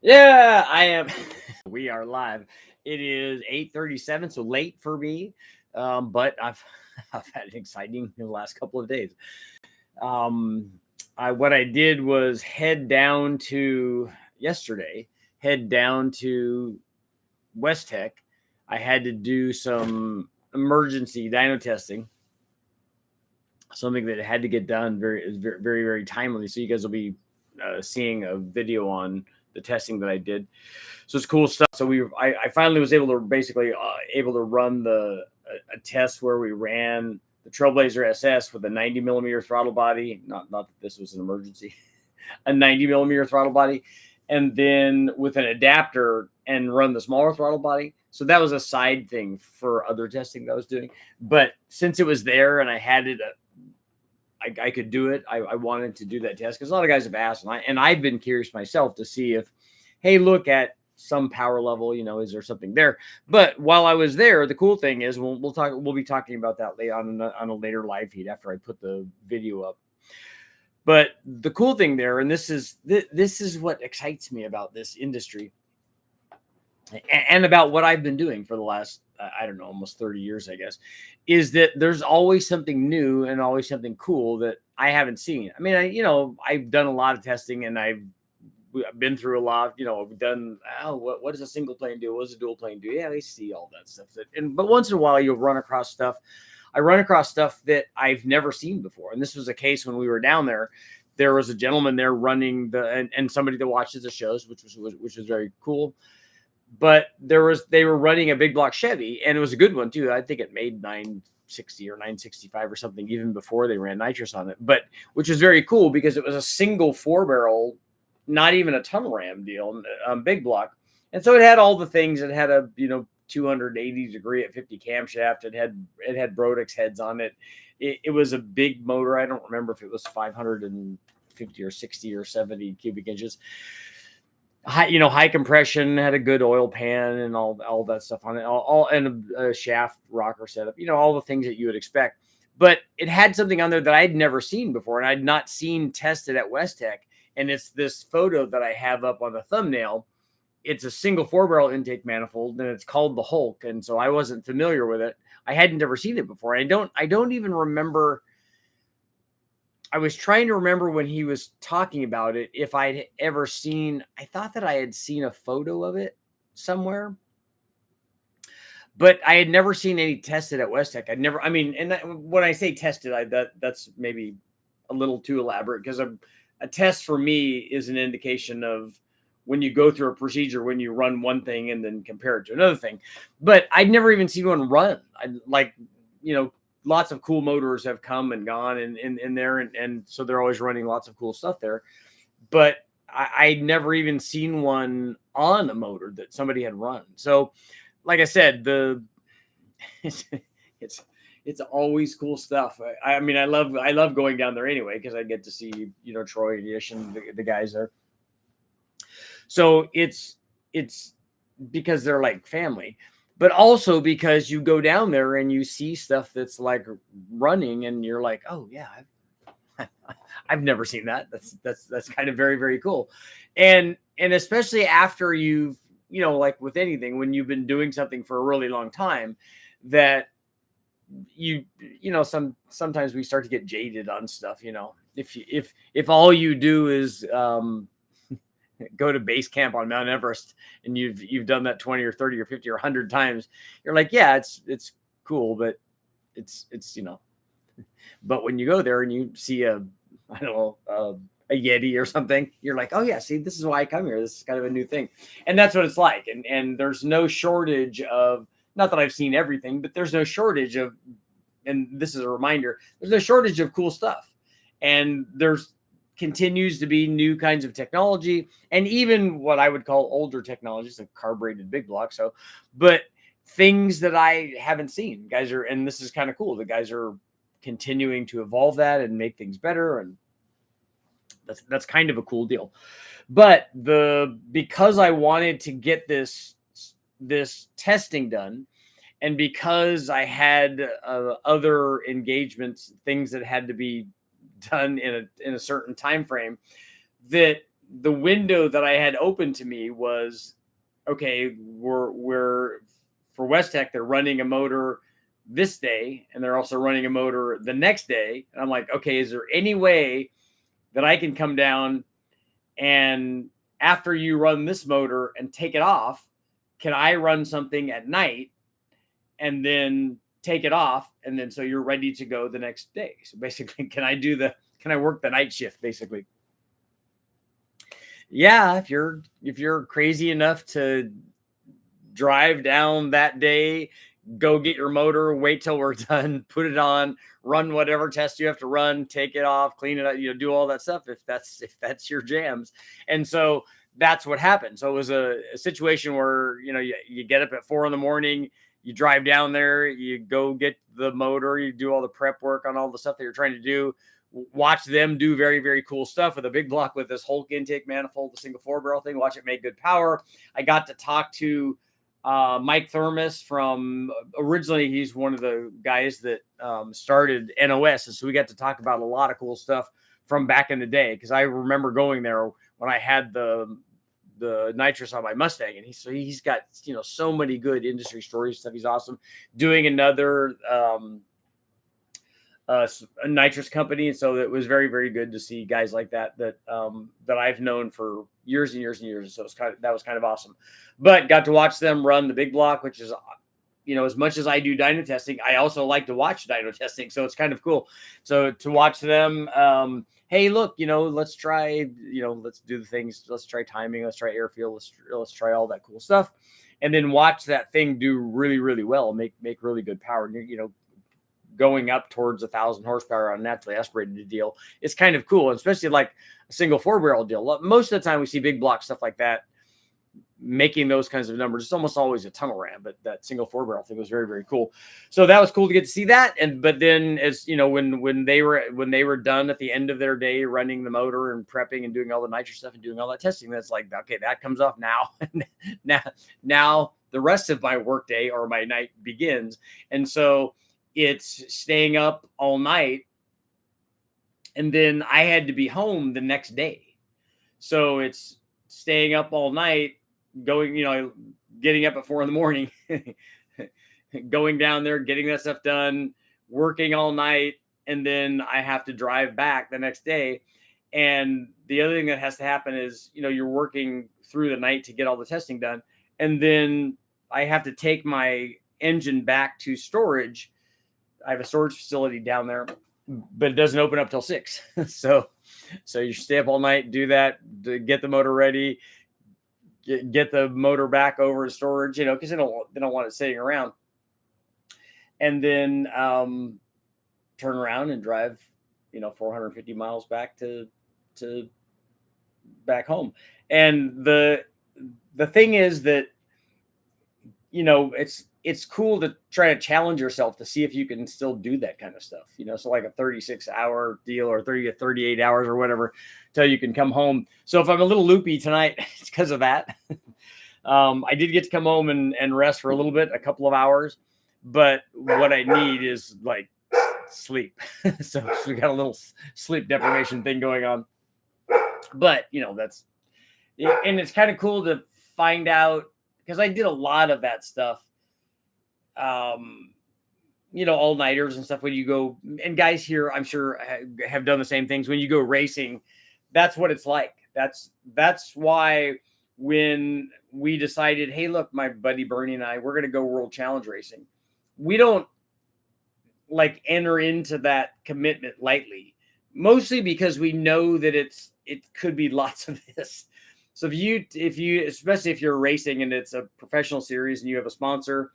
Yeah, I am. We are live. It is 8:37, so late for me. But I've had an exciting the last couple of days. Um, what I did was head down to yesterday, head down to Westech. I had to do some emergency dyno testing, something that had to get done very timely. So you guys will be seeing a video on the testing that I did. So it's cool stuff. So I finally was able to basically able to run a test where we ran the Trailblazer SS with a 90 millimeter throttle body. Not that this was an emergency, a 90 millimeter throttle body, and then with an adapter and run the smaller throttle body. So that was a side thing for other testing that I was doing. But since it was there and I had it, I could do it. I wanted to do that test because a lot of guys have asked, and I've been curious myself to see if, hey, look at some power level, is there something there? But while I was there, the cool thing is we'll be talking about that later on a later live feed after I put the video up. But the cool thing there, and this is what excites me about this industry and about what I've been doing for the last, I don't know, almost 30 years, I guess, is that there's always something new and always something cool that I haven't seen. I mean, I've done a lot of testing and I've been through a lot. We've done, what does a single plane do? What does a dual plane do? Yeah, they see all that stuff. But once in a while, you'll run across stuff. I run across stuff that I've never seen before. And this was a case when we were down there. There was a gentleman there running and somebody that watches the shows, which was very cool. But they were running a big block Chevy, and it was a good one too. I think it made 960 or 965 or something even before they ran nitrous on it. But which was very cool because it was a single 4-barrel, not even a tunnel ram deal, big block. And so it had all the things. It had a 280 degree at 50 camshaft. It had Brodix heads on it. It was a big motor. I don't remember if it was 550 or 60 or 70 cubic inches. High compression, had a good oil pan and all that stuff on it, all and a shaft rocker setup, all the things that you would expect. But it had something on there that I'd never seen before, and I'd not seen tested at Westech. And it's this photo that I have up on the thumbnail. It's a single 4-barrel intake manifold, and it's called the Hulk. And so I wasn't familiar with it. I hadn't ever seen it before. I don't even remember. I was trying to remember when he was talking about it, if I'd ever seen, I thought that I had seen a photo of it somewhere, but I had never seen any tested at Westech. When I say tested, that's maybe a little too elaborate because a test for me is an indication of when you go through a procedure, when you run one thing and then compare it to another thing. But I'd never even seen one run. Lots of cool motors have come and gone in there. And so they're always running lots of cool stuff there. But I'd never even seen one on a motor that somebody had run. So like I said, it's always cool stuff. I love going down there anyway, because I get to see, Troy and Ish and the guys there. So it's because they're like family. But also because you go down there and you see stuff that's like running, and you're like, oh yeah, I've never seen that. That's kind of very, very cool. And especially after you've, like with anything, when you've been doing something for a really long time, that sometimes we start to get jaded on stuff. If all you do is go to base camp on Mount Everest and you've done that 20 or 30 or 50 or 100 times, you're like, yeah, it's cool, but it's but when you go there and you see a Yeti or something, you're like, oh yeah, see, this is why I come here. This is kind of a new thing. And that's what it's like. And there's no shortage of, not that I've seen everything, but there's no shortage of, and this is a reminder, there's no shortage of cool stuff. And there's continues to be new kinds of technology, and even what I would call older technologies, like carbureted big block. So, but things that I haven't seen, and this is kind of cool. The guys are continuing to evolve that and make things better. And that's kind of a cool deal. But because I wanted to get this testing done, and because I had other engagements, things that had to be done in a certain time frame, that the window that I had open to me was, okay, we're for Westech, they're running a motor this day and they're also running a motor the next day. And I'm like, okay, is there any way that I can come down and after you run this motor and take it off, can I run something at night and then take it off? And then so you're ready to go the next day. So basically, can I work the night shift basically? Yeah, if you're crazy enough to drive down that day, go get your motor, wait till we're done, put it on, run whatever test you have to run, take it off, clean it up, do all that stuff if that's your jams. And so that's what happened. So it was a situation where you get up at 4 a.m, you drive down there, you go get the motor, you do all the prep work on all the stuff that you're trying to do, watch them do very, very cool stuff with a big block with this Hulk intake manifold, the single 4-barrel thing, watch it make good power. I got to talk to Mike Thermos from, originally he's one of the guys that started NOS. And so we got to talk about a lot of cool stuff from back in the day. Cause I remember going there when I had the nitrous on my Mustang, and he's got, so many good industry stories stuff. He's awesome. Doing another a nitrous company. And so it was very, very good to see guys like that I've known for years and years and years. And so that was kind of awesome, but got to watch them run the big block, which is, as much as I do dyno testing, I also like to watch dyno testing. So it's kind of cool. So to watch them, hey, look, let's try, let's do the things. Let's try timing. Let's try airfield. Let's try all that cool stuff. And then watch that thing do really, really well, make really good power. Going up towards 1,000 horsepower on a naturally aspirated deal. It's kind of cool, especially like a single 4-barrel deal. Most of the time we see big block stuff like that making those kinds of numbers. It's almost always a tunnel ram, but that single 4-barrel thing was very, very cool. So that was cool to get to see that. But then as when they were done at the end of their day running the motor and prepping and doing all the nitrous stuff and doing all that testing, that's like, okay, that comes off now. now the rest of my work day or my night begins. And so it's staying up all night. And then I had to be home the next day. So it's staying up all night, going, getting up at 4 a.m, going down there, getting that stuff done, working all night. And then I have to drive back the next day. And the other thing that has to happen is, you're working through the night to get all the testing done. And then I have to take my engine back to storage. I have a storage facility down there, but it doesn't open up till 6. So you stay up all night, do that, get the motor ready, get the motor back over to storage, because they don't want it sitting around. And then turn around and drive, 450 miles back to back home. And the thing is that, it's cool to try to challenge yourself to see if you can still do that kind of stuff, so like a 36-hour deal or 30 to 38 hours or whatever till you can come home. So if I'm a little loopy tonight, it's because of that. I did get to come home and rest for a little bit, a couple of hours, but what I need is like sleep. So we got a little sleep deprivation thing going on, but that's, and it's kind of cool to find out, because I did a lot of that stuff, all-nighters and stuff when you go, and guys here, I'm sure have done the same things. When you go racing, that's what it's like. That's why when we decided, hey, look, my buddy Bernie and I, we're going to go World Challenge racing. We don't like enter into that commitment lightly, mostly because we know that it could be lots of this. So if you, especially if you're racing and it's a professional series and you have a sponsor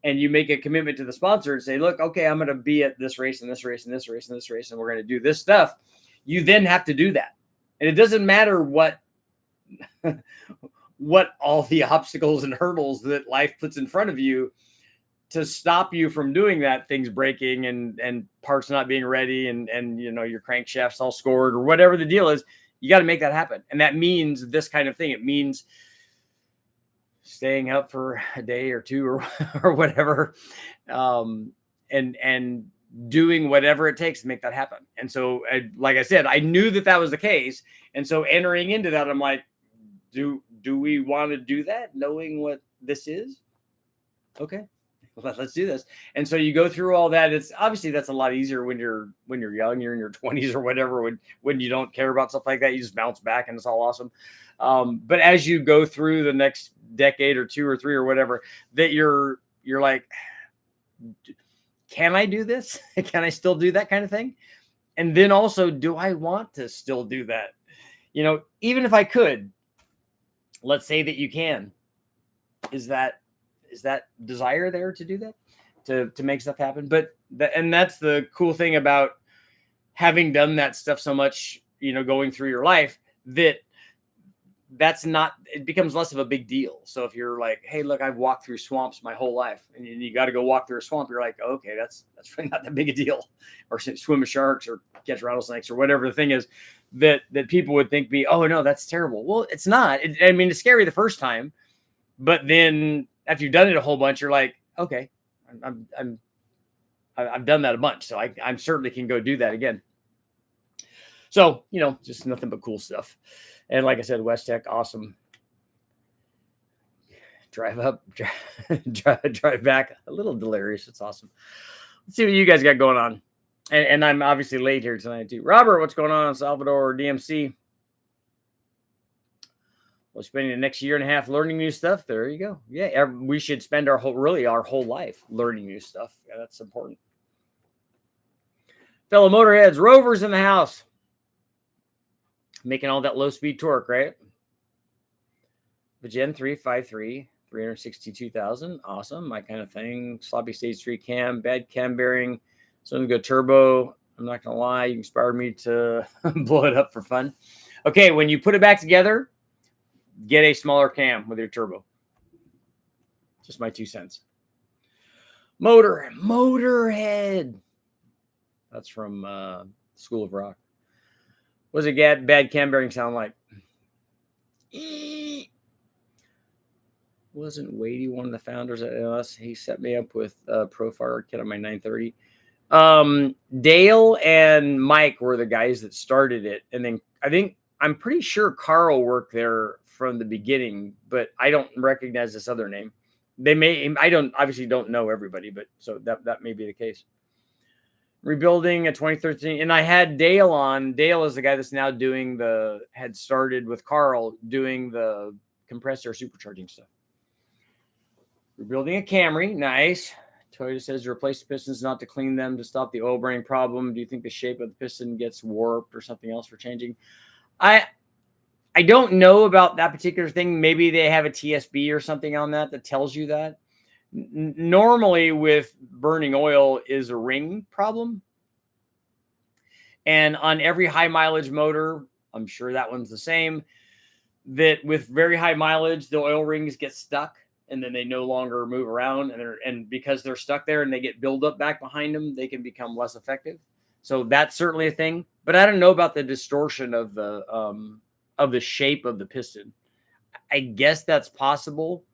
and you make a commitment to the sponsor and say, look, okay, I'm going to be at this race and this race and this race and this race, and we're going to do this stuff. You then have to do that. And it doesn't matter what all the obstacles and hurdles that life puts in front of you to stop you from doing that, things breaking and parts not being ready and your crankshaft's all scored or whatever the deal is. You got to make that happen. And that means this kind of thing. It means staying up for a day or two or whatever. And doing whatever it takes to make that happen. And so, like I said, I knew that that was the case. And so entering into that, I'm like, do we want to do that knowing what this is? Okay, let's do this. And so you go through all that. It's obviously that's a lot easier when you're young, you're in your 20s or whatever, when you don't care about stuff like that, you just bounce back and it's all awesome. But as you go through the next decade or 2 or 3 or whatever, that you're like, can I do this? Can I still do that kind of thing? And then also, do I want to still do that? You know, even if I could, let's say that you can, is that desire there to do that, to make stuff happen? But and that's the cool thing about having done that stuff so much, you know, going through your life, that's not, it becomes less of a big deal. So if you're like, hey, look, I've walked through swamps my whole life, and you got to go walk through a swamp, you're like, okay, that's really not that big a deal. Or swim with sharks or catch rattlesnakes or whatever the thing is that people would think oh no, that's terrible. Well, it's not. I mean, it's scary the first time, but then after you've done it a whole bunch, you're like, okay, I've done that a bunch, so I certainly can go do that again. So, you know, just nothing but cool stuff. And like I said, Westech, awesome. Drive up, drive back, a little delirious. It's awesome. Let's see what you guys got going on. And I'm obviously late here tonight too. Robert, what's going on in Salvador, DMC? We're spending the next year and a half learning new stuff. There you go. Yeah, we should spend our whole life learning new stuff. Yeah, that's important. Fellow motorheads, Rover's in the house. Making all that low speed torque, right? The Gen 353, 362,000. Awesome. My kind of thing. Sloppy stage 3 cam, bad cam bearing. So I'm going to go turbo. I'm not going to lie. You inspired me to blow it up for fun. Okay, when you put it back together, get a smaller cam with your turbo. Just my 2 cents. Motorhead. That's from School of Rock. What does a bad cam bearing sound like? Wasn't Wadey one of the founders at us? He set me up with a Profire kit on my 930. Dale and Mike were the guys that started it. And then I'm pretty sure Carl worked there from the beginning, but I don't recognize this other name. Obviously don't know everybody, but so that may be the case. Rebuilding a 2013, and I had Dale on. Dale is the guy that's now had started with Carl doing the compressor supercharging stuff. Rebuilding a Camry, nice. Toyota says to replace the pistons, not to clean them, to stop the oil burning problem. Do you think the shape of the piston gets warped or something else for changing? I don't know about that particular thing. Maybe they have a TSB or something on that tells you that. Normally with burning oil is a ring problem. And on every high mileage motor, I'm sure that one's the same, that with very high mileage, the oil rings get stuck and then they no longer move around. And because they're stuck there and they get buildup back behind them, they can become less effective. So that's certainly a thing. But I don't know about the distortion of the shape of the piston. I guess that's possible.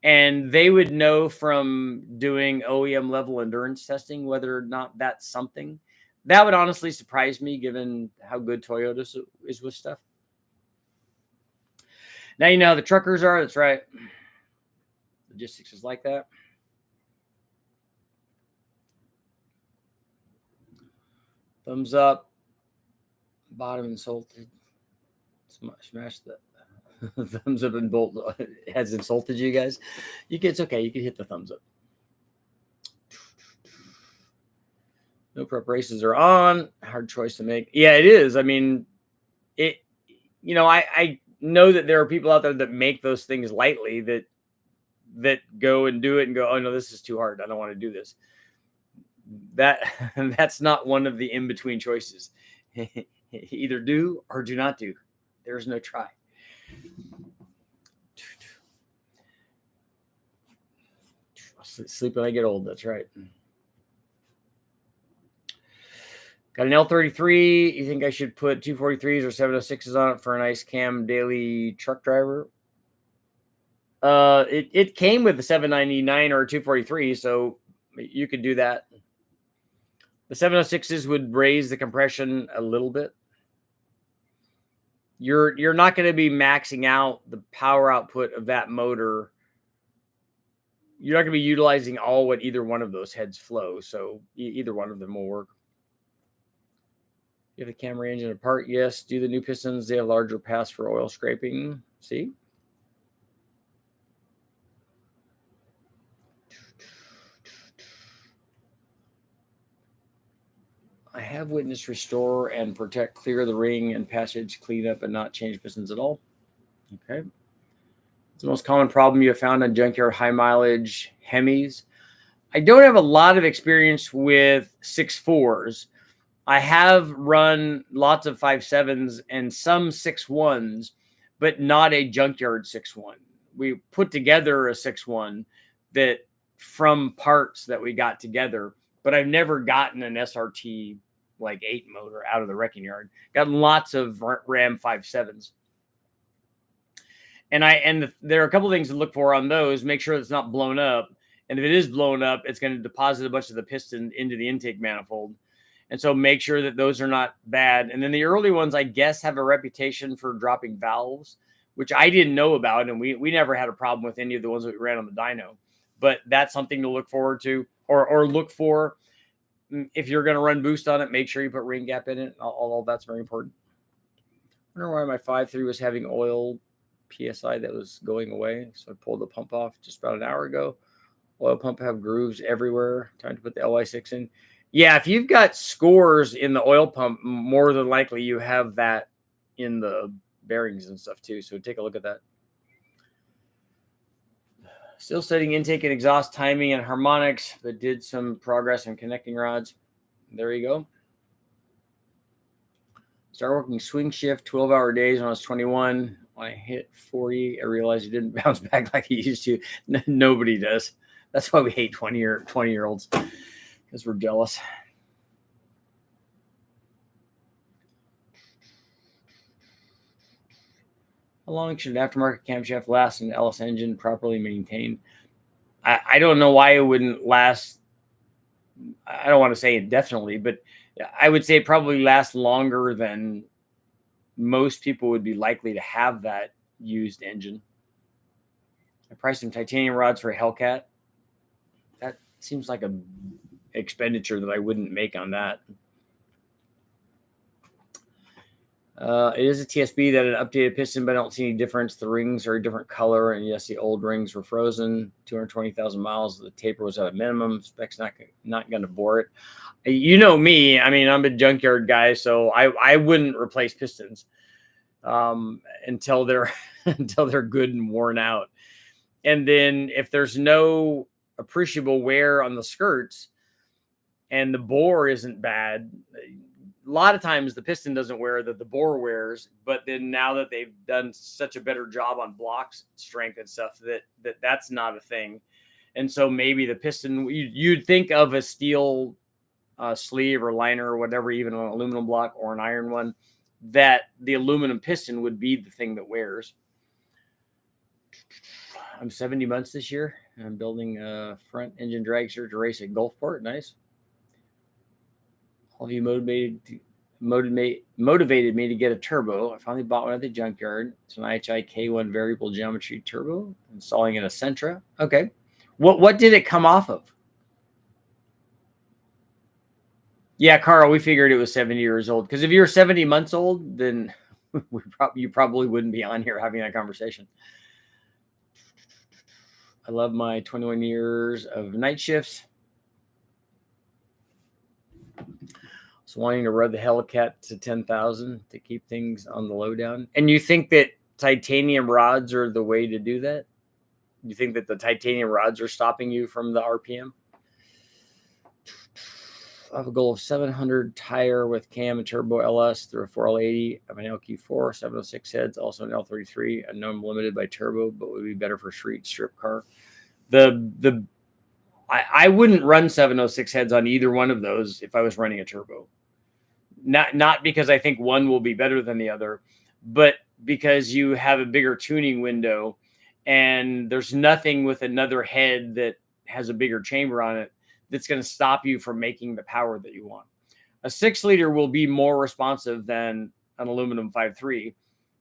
And they would know from doing OEM level endurance testing whether or not that's something. That would honestly surprise me given how good Toyota is with stuff. Now you know how the truckers are. That's right. Logistics is like that. Thumbs up. Bottom insulted. Smash the thumbs up and bolt has insulted you guys. It's okay. You can hit the thumbs up. No prep races are on. Hard choice to make. Yeah, it is. I mean, I know that there are people out there that make those things lightly that go and do it and go, oh no, this is too hard. I don't want to do this. That's not one of the in-between choices. Either do or do not do. There's no try. Sleep when I get old. That's right. Got an L33. You think I should put 243s or 706s on it for a nice cam daily truck driver? It came with the 799 or 243, so you could do that. The 706s would raise the compression a little bit. You're not going to be maxing out the power output of that motor. You're not going to be utilizing all what either one of those heads flow. So either one of them will work. You have the Camry engine apart? Yes. Do the new pistons, they have larger paths for oil scraping? See? I have witnessed restore and protect, clear the ring and passage, clean up and not change pistons at all. Okay. It's the most common problem you have found on junkyard high mileage Hemis. I don't have a lot of experience with 6.4s. I have run lots of 5.7s and some 6.1s, but not a junkyard 6.1. We put together a 6.1 that from parts that we got together, but I've never gotten an SRT like 8 motor out of the wrecking yard. Got lots of Ram 5.7s. And there are a couple things to look for on those. Make sure it's not blown up. And if it is blown up, it's going to deposit a bunch of the piston into the intake manifold. And so make sure that those are not bad. And then the early ones, I guess, have a reputation for dropping valves, which I didn't know about. And we never had a problem with any of the ones that we ran on the dyno. But that's something to look forward to or look for. If you're going to run boost on it, make sure you put ring gap in it. All that's very important. I wonder why my 5.3 was having oil PSI that was going away. So I pulled the pump off just about an hour ago. Oil pump have grooves everywhere. Time to put the LY6 in. Yeah, if you've got scores in the oil pump, more than likely you have that in the bearings and stuff too. So take a look at that. Still studying intake and exhaust timing and harmonics, but did some progress in connecting rods. There you go. Started working swing shift, 12-hour days when I was 21. When I hit 40, I realized it didn't bounce back like it used to. Nobody does. That's why we hate 20-year-olds, because we're jealous. How long should an aftermarket camshaft last in an LS engine properly maintained? I don't know why it wouldn't last. I don't want to say indefinitely, but I would say it probably lasts longer than most people would be likely to have that used engine. I priced some titanium rods for a Hellcat. That seems like a expenditure that I wouldn't make on that. It is a TSB that an updated piston, but I don't see any difference. The rings are a different color, and yes, the old rings were frozen. 220,000 miles. The taper was at a minimum. Spec's not going to bore it. You know me. I mean, I'm a junkyard guy, so I wouldn't replace pistons until they're good and worn out. And then if there's no appreciable wear on the skirts and the bore isn't bad, a lot of times the piston doesn't wear, that the bore wears. But then now that they've done such a better job on blocks strength and stuff, that's not a thing. And so maybe the piston, you'd think of a steel sleeve or liner or whatever, even an aluminum block or an iron one, that the aluminum piston would be the thing that wears. I'm 70 months this year. I'm building a front engine dragster to race at Gulfport. Nice. All of you motivated me to get a turbo. I finally bought one at the junkyard. It's an IHI K1 variable geometry turbo, installing in a Sentra. Okay. What did it come off of? Yeah, Carl, we figured it was 70 years old. Because if you're 70 months old, then you probably wouldn't be on here having that conversation. I love my 21 years of night shifts. So wanting to run the Hellcat to 10,000 to keep things on the lowdown. And you think that titanium rods are the way to do that? You think that the titanium rods are stopping you from the RPM? I have a goal of 700 tire with cam and turbo LS through a 4L80 of an LQ4, 706 heads, also an L33. I know I'm limited by turbo, but would be better for street strip car. I wouldn't run 706 heads on either one of those if I was running a turbo. Not because I think one will be better than the other, but because you have a bigger tuning window, and there's nothing with another head that has a bigger chamber on it that's going to stop you from making the power that you want. A 6-liter will be more responsive than an aluminum 5.3.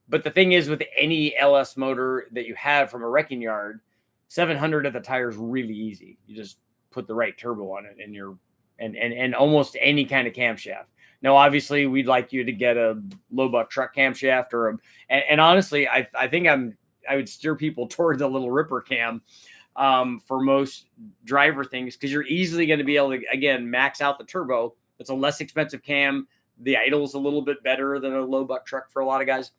But the thing is, with any LS motor that you have from a wrecking yard, 700 at the tire is really easy. You just put the right turbo on it, and you're and almost any kind of camshaft. Now, obviously, we'd like you to get a low buck truck camshaft, or and honestly, I think I would steer people towards a little ripper cam for most driver things, because you're easily going to be able to, again, max out the turbo. It's a less expensive cam. The idle's a little bit better than a low buck truck for a lot of guys.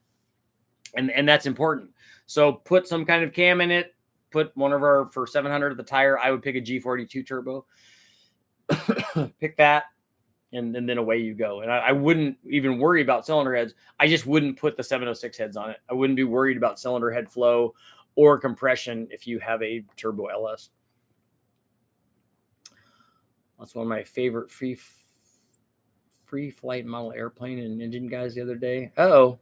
And that's important. So put some kind of cam in it. Put one of our, for 700 at the tire, I would pick a G42 turbo. Pick that, and then away you go. And I wouldn't even worry about cylinder heads. I just wouldn't put the 706 heads on it. I wouldn't be worried about cylinder head flow or compression if you have a turbo LS. That's one of my favorite free flight model airplane and engine guys the other day. Uh-oh.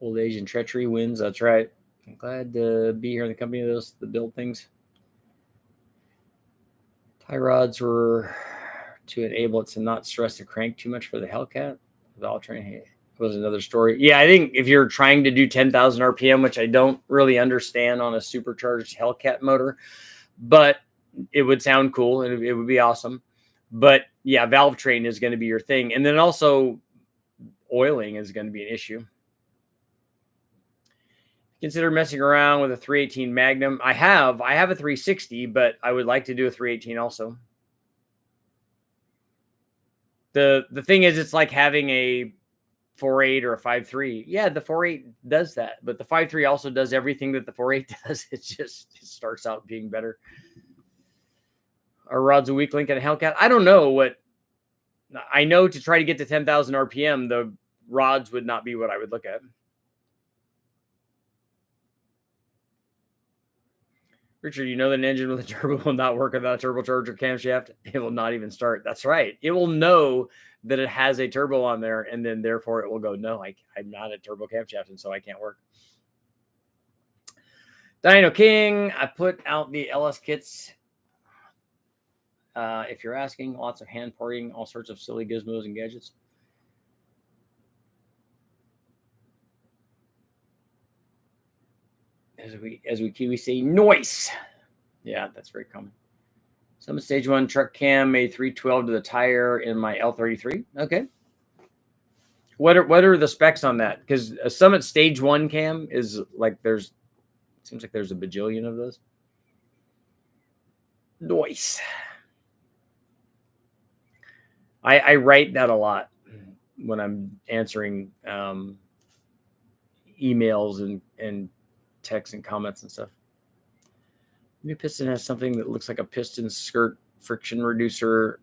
Old Asian treachery wins. That's right. I'm glad to be here in the company of those that build things. Tie rods were to enable it to not stress the crank too much for the Hellcat. Valve train was another story. Yeah, I think if you're trying to do 10,000 RPM, which I don't really understand on a supercharged Hellcat motor, but it would sound cool and it would be awesome. But yeah, valve train is going to be your thing. And then also oiling is going to be an issue. Consider messing around with a 318 Magnum. I have a 360, but I would like to do a 318 also. The thing is, it's like having a 4.8 or a 5.3. Yeah, the 4.8 does that, but the 5.3 also does everything that the 4.8 does. It starts out being better. Are rods a weak link in a Hellcat? I don't know what. I know to try to get to 10,000 RPM, the rods would not be what I would look at. Richard, you know that an engine with a turbo will not work without a turbocharger camshaft. It will not even start. That's right. It will know that it has a turbo on there, and then therefore it will go, no, I'm not a turbo camshaft, and so I can't work. Dyno King, I put out the LS kits. If you're asking, lots of hand porting, all sorts of silly gizmos and gadgets. As we say, noise. Yeah, that's very common. Summit Stage 1 truck cam, made 312 to the tire in my L33. Okay. What are the specs on that? Because a Summit Stage 1 cam is like seems like there's a bajillion of those. Noise. I write that a lot when I'm answering emails and texts and comments and stuff. New piston has something that looks like a piston skirt friction reducer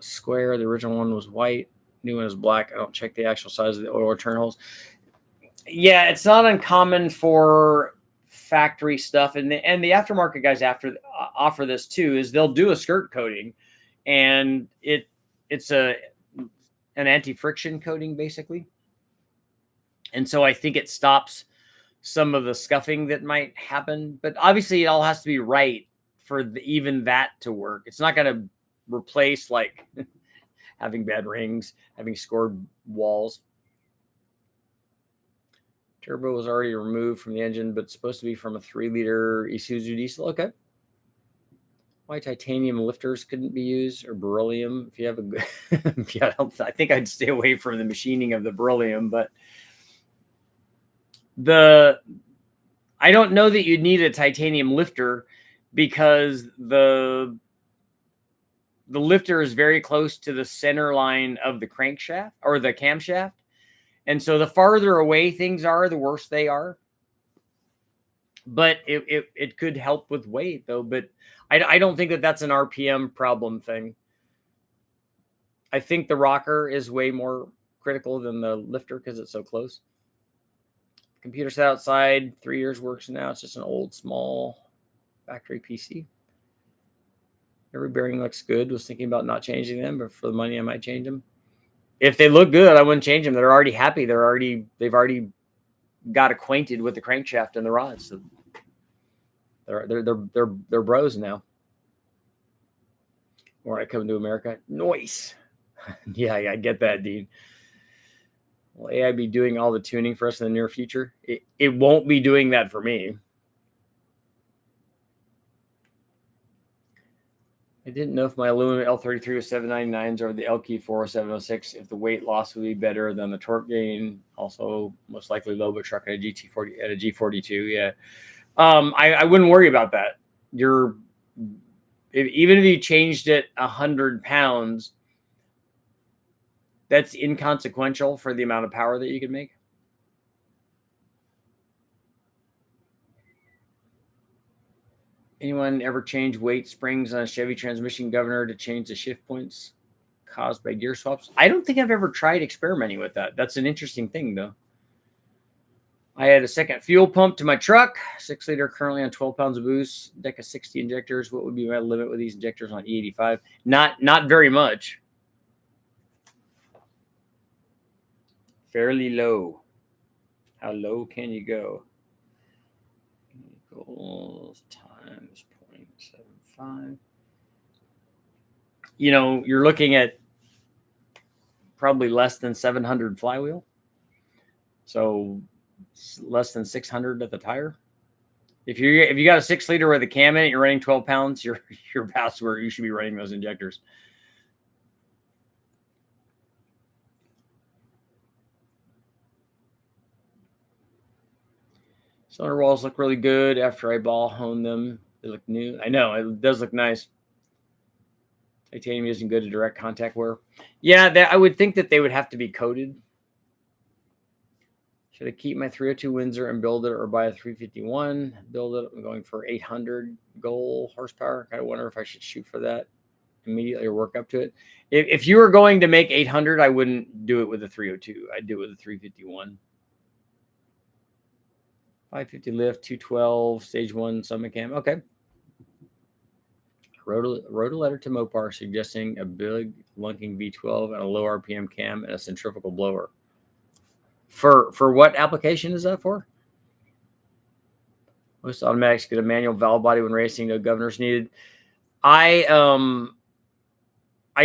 square. The original one was white. New one is black. I don't check the actual size of the oil return holes. Yeah, it's not uncommon for factory stuff, and the aftermarket guys offer this too. Is they'll do a skirt coating, and it's an anti-friction coating basically, and so I think it stops some of the scuffing that might happen, but obviously it all has to be right for even that to work. It's not going to replace like having bad rings, having scored walls. Turbo was already removed from the engine, but it's supposed to be from a 3-liter Isuzu diesel. Okay. Why titanium lifters couldn't be used, or beryllium? If you have a yeah, I think I'd stay away from the machining of the beryllium, but I don't know that you'd need a titanium lifter, because the lifter is very close to the center line of the crankshaft or the camshaft. And so the farther away things are, the worse they are. But it could help with weight though. But I don't think that that's an RPM problem thing. I think the rocker is way more critical than the lifter because it's so close. Computer set outside, 3 years works now. It's just an old, small factory PC. Every bearing looks good. Was thinking about not changing them, but for the money, I might change them. If they look good, I wouldn't change them. They're already happy. They've already got acquainted with the crankshaft and the rods. So They're bros now. When I come to America, noise. Yeah, I get that, dude. Will AI be doing all the tuning for us in the near future? It won't be doing that for me. I didn't know if my aluminum L33 was 799s or the LK 40706, if the weight loss would be better than the torque gain. Also, most likely low, but truck at a GT40 at a G42. Yeah. I wouldn't worry about that. Even if you changed it 100 pounds, that's inconsequential for the amount of power that you can make. Anyone ever change weight springs on a Chevy transmission governor to change the shift points caused by gear swaps? I don't think I've ever tried experimenting with that. That's an interesting thing, though. I had a second fuel pump to my truck, 6 liter, currently on 12 pounds of boost, deck of 60 injectors. What would be my limit with these injectors on E85? Not very much. Fairly low. How low can you go? Equals times 0.75. You know, you're looking at probably less than 700 flywheel. So less than 600 at the tire. If you got a 6 liter with a cam in it, you're running 12 pounds, you're past where you should be running those injectors. Cylinder walls look really good after I ball honed them. They look new. I know, it does look nice. Titanium isn't good to direct contact wear. Yeah, I would think that they would have to be coated. Should I keep my 302 Windsor and build it, or buy a 351? Build it. I'm going for 800 goal horsepower. I wonder if I should shoot for that immediately or work up to it. If you were going to make 800, I wouldn't do it with a 302. I'd do it with a 351. 550 lift, 212, stage 1 summit cam. Okay. Wrote a letter to Mopar suggesting a big lunking V12 and a low RPM cam and a centrifugal blower. For what application is that for? Most automatics get a manual valve body when racing, no governors needed. I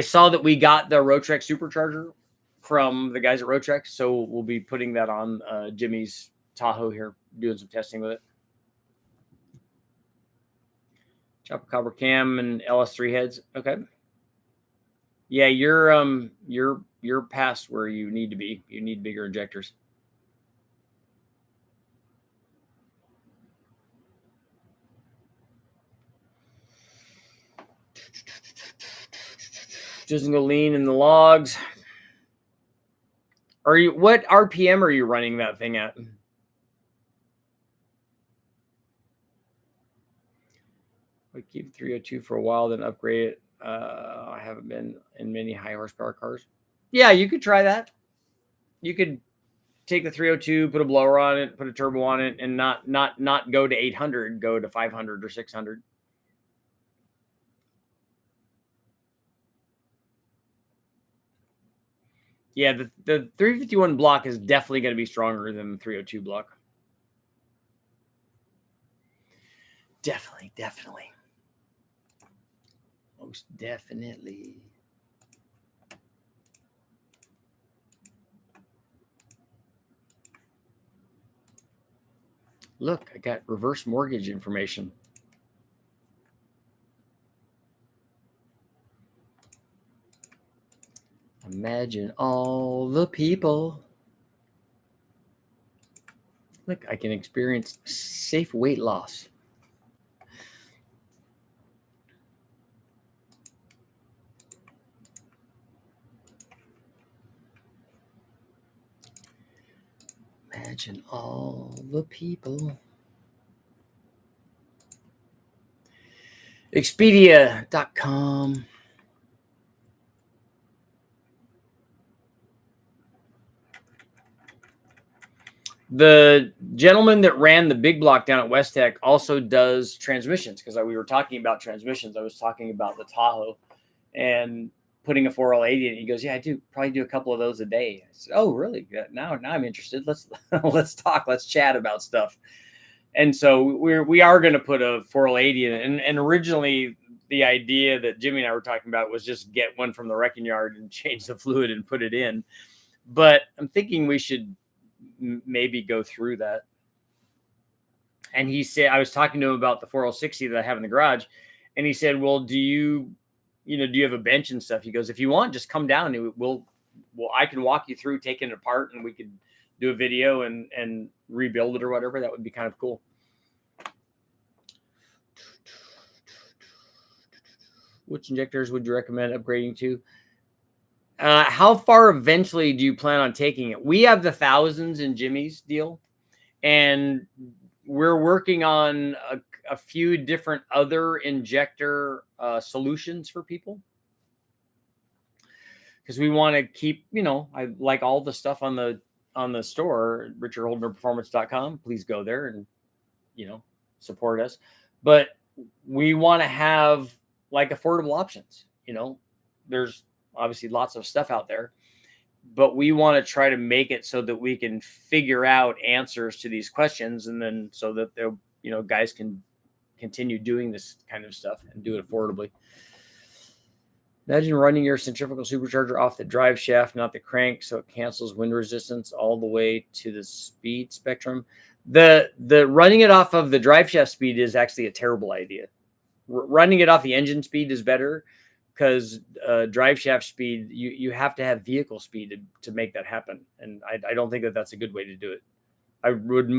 saw that we got the Rotrek supercharger from the guys at Rotrek, so we'll be putting that on Jimmy's Tahoe here, doing some testing with it. Chopper copper cam and LS3 heads. Okay. Yeah, you're past where you need to be. You need bigger injectors. Doesn't go lean in the logs. What RPM are you running that thing at? We keep 302 for a while, then upgrade it. I haven't been in many high horsepower cars. Yeah, you could try that. You could take the 302, put a blower on it, put a turbo on it, and not go to 800, go to 500 or 600. Yeah, the 351 block is definitely going to be stronger than the 302 block. Definitely. Most definitely. Look, I got reverse mortgage information. Imagine all the people. Look, I can experience safe weight loss. Imagine all the people. Expedia.com. The gentleman that ran the big block down at Westech also does transmissions, because we were talking about transmissions. I was talking about the Tahoe and putting a 4L80 in it. He goes, yeah, I probably do a couple of those a day. I said, oh, really? Yeah, now I'm interested. Let's talk. Let's chat about stuff. And so we are going to put a 4L80 in it. And originally the idea that Jimmy and I were talking about was just get one from the wrecking yard and change the fluid and put it in. But I'm thinking we should maybe go through that. And he said, I was talking to him about the 4L60 that I have in the garage. And he said, well, do you have a bench and stuff? He goes, if you want, just come down and I can walk you through taking it apart and we could do a video and rebuild it or whatever. That would be kind of cool. Which injectors would you recommend upgrading to? How far eventually do you plan on taking it? We have the thousands in Jimmy's deal, and we're working on a few different other injector solutions for people, because we want to keep, I like all the stuff on the store, richardholdnerperformance.com. Please go there and, support us. But we want to have like affordable options. There's obviously lots of stuff out there, but we want to try to make it so that we can figure out answers to these questions, and then so that they'll, guys can continue doing this kind of stuff and do it affordably. Imagine running your centrifugal supercharger off the drive shaft, not the crank, so it cancels wind resistance all the way to the speed spectrum. The running it off of the drive shaft speed is actually a terrible idea. Running it off the engine speed is better, because drive shaft speed, you have to have vehicle speed to make that happen. And I don't think that that's a good way to do it. I would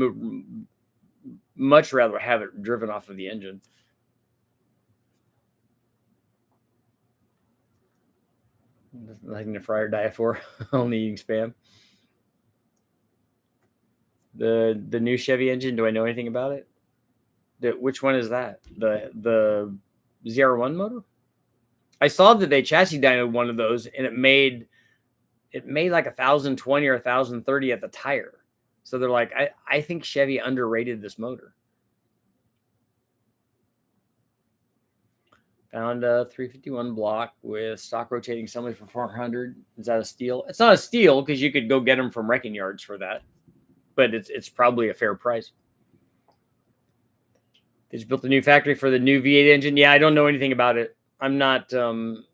much rather have it driven off of the engine. Nothing to fry or die for. Only eating Spam. The new Chevy engine, do I know anything about it? Which one is that? The ZR1 motor? I saw that they chassis dynoed one of those, and it made like 1,020 or 1,030 at the tire. So they're like, I think Chevy underrated this motor. Found a 351 block with stock rotating assembly for 400. Is that a steal? It's not a steal, because you could go get them from wrecking yards for that, but it's probably a fair price. They just built a new factory for the new V8 engine. Yeah, I don't know anything about it. I'm not. I'm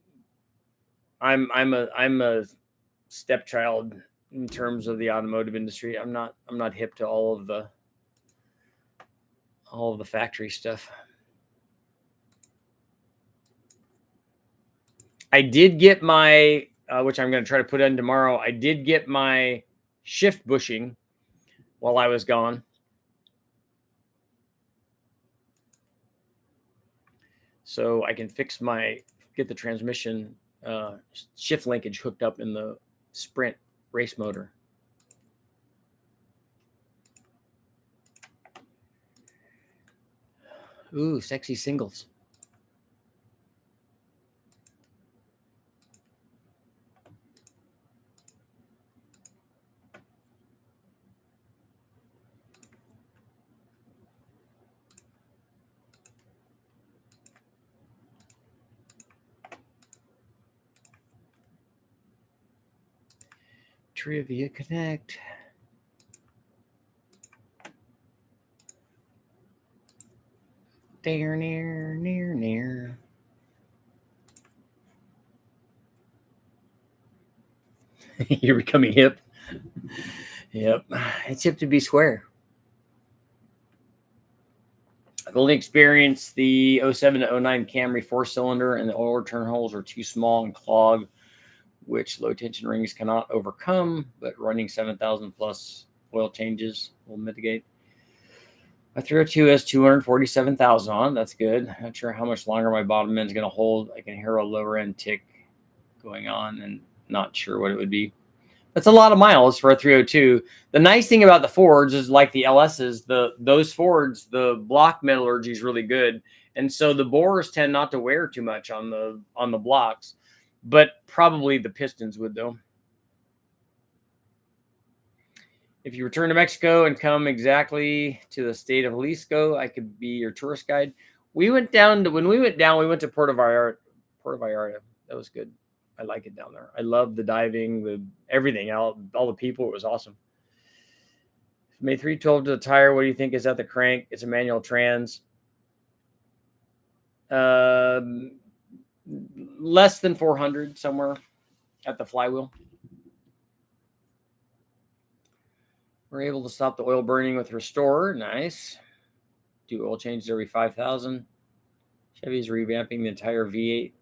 a stepchild in terms of the automotive industry. I'm not hip to all of the factory stuff. I did get my, which I'm going to try to put in tomorrow. I did get my shift bushing while I was gone. So I can get the transmission shift linkage hooked up in the Sprint race motor. Ooh, sexy singles. Trivia Connect. Near. You're becoming hip. Yep. It's hip to be square. I've only experienced the 07 to 09 Camry 4-cylinder, and the oil return holes are too small and clog, which low tension rings cannot overcome, but running 7,000 plus oil changes will mitigate. My 302 has 247,000 on. That's good. Not sure how much longer my bottom end is going to hold. I can hear a lower end tick going on, and not sure what it would be. That's a lot of miles for a 302. The nice thing about the Fords is, like the LSs, those Fords, the block metallurgy is really good, and so the bores tend not to wear too much on the blocks, but probably the pistons would, though. If you return to Mexico and come exactly to the state of Jalisco, I could be your tourist guide. We went to Puerto Vallarta. That was good. I like it down there. I love the diving, everything, all the people. It was awesome. Made 312 to the tire. What do you think is at the crank? It's a manual trans. Less than 400 somewhere at the flywheel. We're able to stop the oil burning with Restore. Nice. Do oil changes every 5,000. Chevy's revamping the entire V8.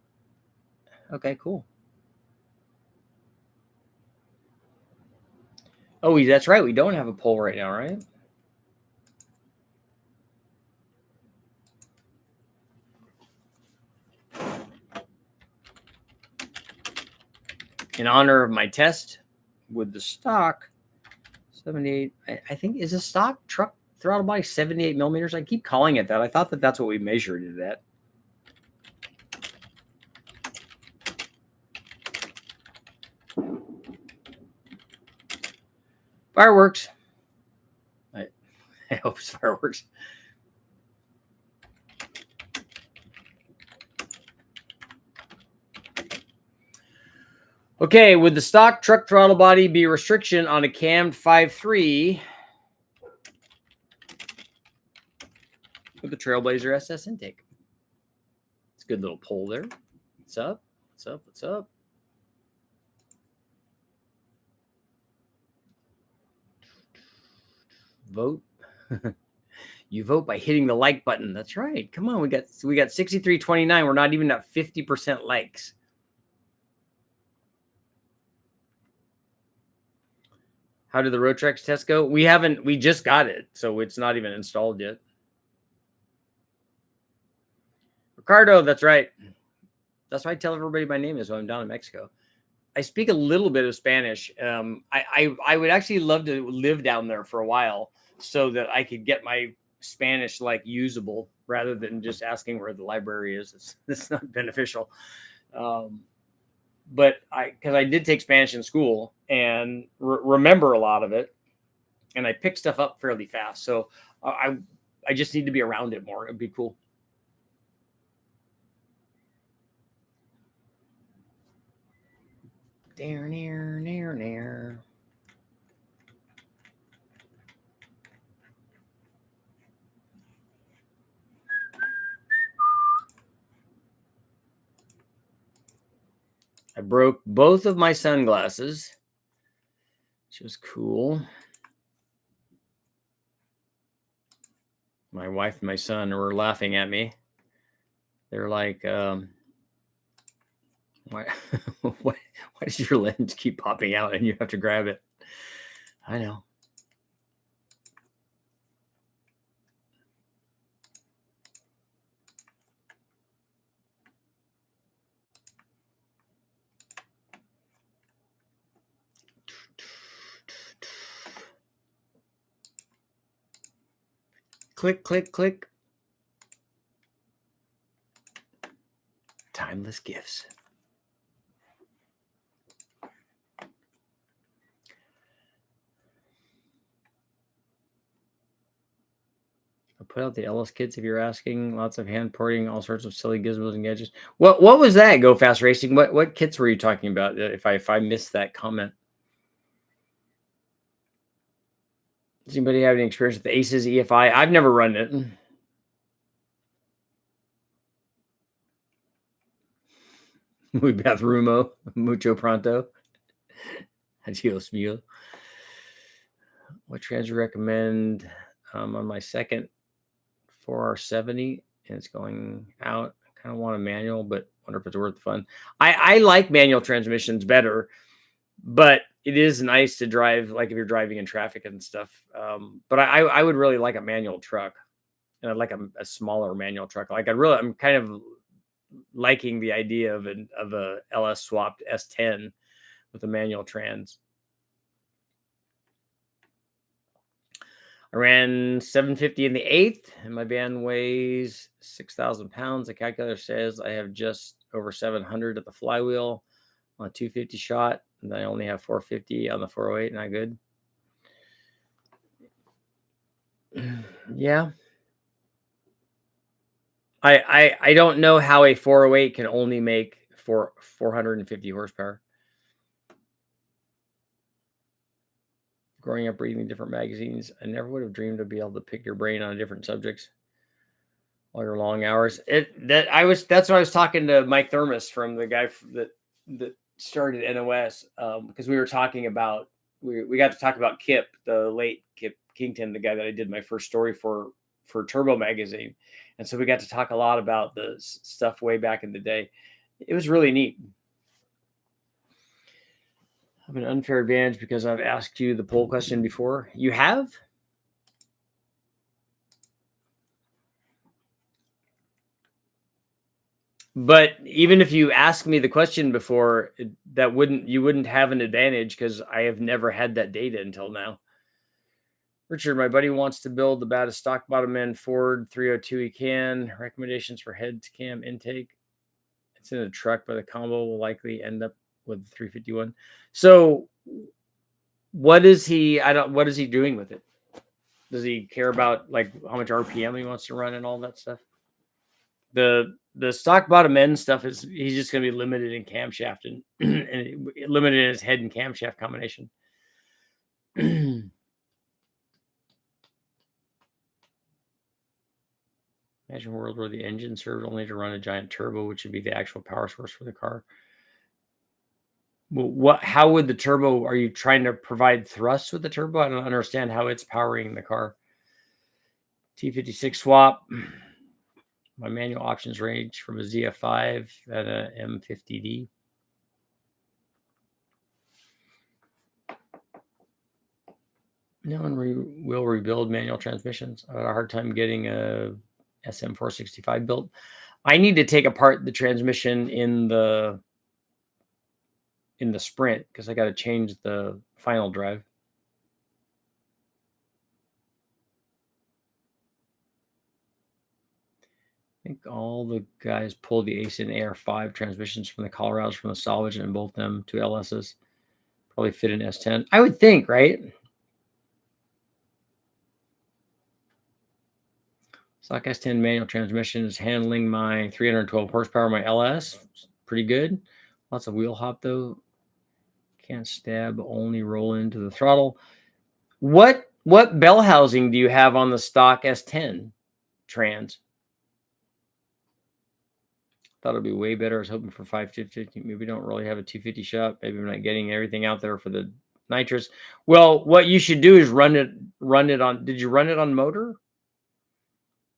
Okay, cool. Oh, that's right. We don't have a poll right now, right? In honor of my test with the stock 78, I think is a stock truck throttle body 78 millimeters. I keep calling it that. I thought that that's what we measured it at. Fireworks. I hope it's fireworks. Okay, would the stock truck throttle body be a restriction on a cammed 5.3 with the Trailblazer SS intake? It's a good little poll there. What's up? What's up? What's up? Vote. You vote by hitting the like button. That's right. Come on, we got 6329. We're not even at 50% likes. How did the Rotrex test go? We just got it, so it's not even installed yet. Ricardo, that's right. That's why I tell everybody my name is when I'm down in Mexico. I speak a little bit of Spanish. I would actually love to live down there for a while so that I could get my Spanish like usable rather than just asking where the library is. It's not beneficial. But because I did take Spanish in school and remember a lot of it, and I pick stuff up fairly fast. So I just need to be around it more. It'd be cool. Near. I broke both of my sunglasses, which was cool. My wife and my son were laughing at me. They're like, why does your lens keep popping out and you have to grab it? I know. Click, click, click. Timeless gifts. I'll put out the Ellis kits if you're asking. Lots of hand porting, all sorts of silly gizmos and gadgets. What was that? Go Fast Racing. What kits were you talking about? If I missed that comment. Does anybody have any experience with the Aces EFI? I've never run it. Muy Bathrumo, mucho pronto. Adios mío. What trans you recommend on my second 4R70? And it's going out. I kind of want a manual, but wonder if it's worth the fun. I like manual transmissions better, but it is nice to drive, like if you're driving in traffic and stuff. But I would really like a manual truck, and I'd like a smaller manual truck. Like I'm kind of liking the idea of a LS swapped S10 with a manual trans. I ran 750 in the 8th, and my van weighs 6,000 pounds. The calculator says I have just over 700 at the flywheel on a 250 shot, and I only have 450 on the 408. Not good. Yeah. I don't know how a 408 can only make 450 horsepower. growing up reading different magazines, I never would have dreamed to be able to pick your brain on different subjects all your long hours. That's what I was talking to Mike Thermos from the guy that started NOS, because we were talking about we got to talk about Kip, the late Kip Kington, the guy that I did my first story for Turbo magazine, and so we got to talk a lot about the stuff way back in the day. It was really neat. I have an unfair advantage because I've asked you the poll question before. You have? But even if you asked me the question before, you wouldn't have an advantage because I have never had that data until now. Richard, my buddy wants to build the baddest stock bottom end Ford 302 he can. Recommendations for head cam intake. It's in a truck, but the combo will likely end up with the 351. So what is he doing with it? Does he care about like how much RPM he wants to run and all that stuff? The stock bottom end stuff is he's just going to be limited in camshaft and, and limited in his head and camshaft combination. Imagine a world where the engine served only to run a giant turbo, which would be the actual power source for the car. Well, how would the turbo? Are you trying to provide thrust with the turbo? I don't understand how it's powering the car. T56 swap. My manual options range from a ZF5 and a M50D. No one will rebuild manual transmissions. I had a hard time getting a SM465 built. I need to take apart the transmission in the Sprint because I got to change the final drive. I think all the guys pulled the Ace and AR5 transmissions from the Colorados from the salvage and bolt them to LSs. Probably fit in S10. I would think, right? Stock S10 manual transmission is handling my 312 horsepower, my LS. Pretty good. Lots of wheel hop, though. Can't stab, only roll into the throttle. What bell housing do you have on the stock S10 trans? Thought it'd be way better. I was hoping for 550. Maybe we don't really have a 250 shop. Maybe we're not getting everything out there for the nitrous. Well, what you should do is run it on. Did you run it on motor?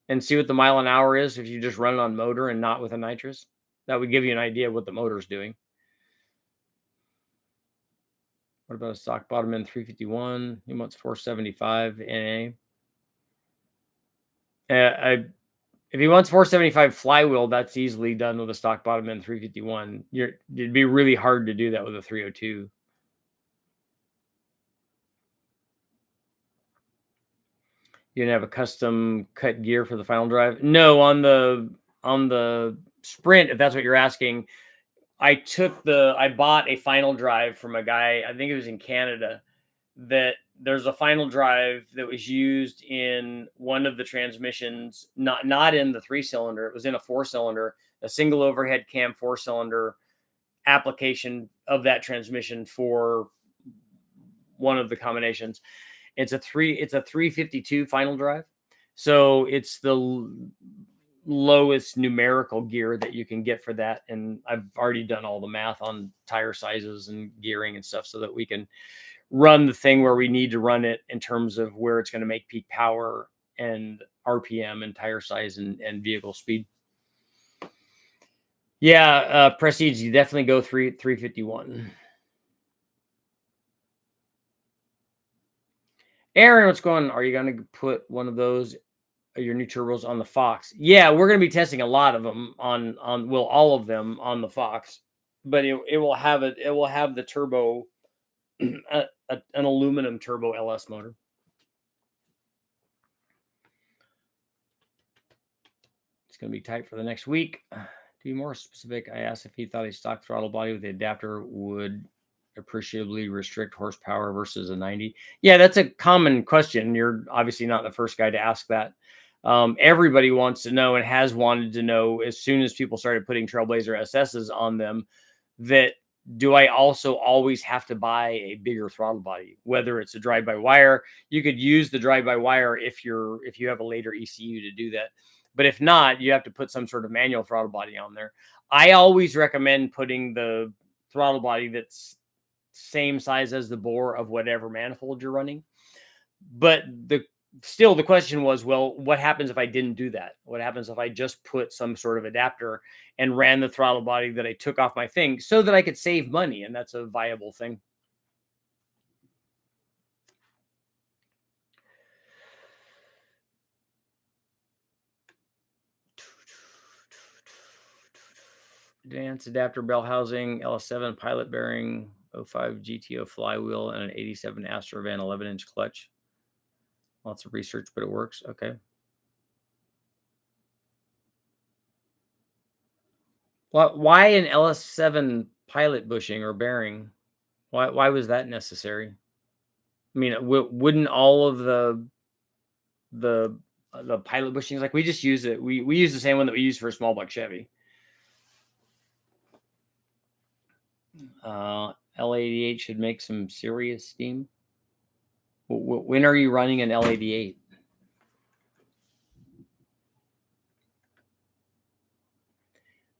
And see what the mile an hour is if you just run it on motor and not with a nitrous? That would give you an idea of what the motor's doing. What about a stock bottom end 351? He wants 475 NA. If he wants 475 flywheel, that's easily done with a stock bottom end 351. It'd be really hard to do that with a 302. You didn't have a custom cut gear for the final drive? No, on the Sprint, if that's what you're asking. I bought a final drive from a guy, I think it was in Canada, that there's a final drive that was used in one of the transmissions, not in the 3-cylinder. It was in a 4-cylinder, a single overhead cam 4-cylinder application of that transmission for one of the combinations. It's a 352 final drive. So it's the lowest numerical gear that you can get for that. And I've already done all the math on tire sizes and gearing and stuff so that we can run the thing where we need to run it in terms of where it's going to make peak power and RPM and tire size and vehicle speed. Yeah, Prestige, you definitely go 351. Aaron, what's going on? Are you going to put one of those, your new turbos, on the Fox? Yeah, we're going to be testing a lot of them on all of them on the Fox, but it will have the turbo, an aluminum turbo LS motor. It's going to be tight for the next week. To be more specific, I asked if he thought a stock throttle body with the adapter would appreciably restrict horsepower versus a 90. Yeah, that's a common question. You're obviously not the first guy to ask that. Everybody wants to know and has wanted to know as soon as people started putting Trailblazer SSs on them that do I also always have to buy a bigger throttle body, whether it's a drive-by-wire? You could use the drive-by-wire if you have a later ECU to do that. But if not, you have to put some sort of manual throttle body on there. I always recommend putting the throttle body that's same size as the bore of whatever manifold you're running. But the question was, well, what happens if I didn't do that? What happens if I just put some sort of adapter and ran the throttle body that I took off my thing so that I could save money? And that's a viable thing. Advanced adapter bell housing, LS7 pilot bearing, 05 GTO flywheel, and an 87 Astrovan 11-inch clutch. Lots of research, but it works. Okay. Well, why an LS7 pilot bushing or bearing? Why was that necessary? I mean, wouldn't all of the pilot bushings, like we just use it? We use the same one that we use for a small block Chevy. L88 should make some serious steam. When are you running an L88?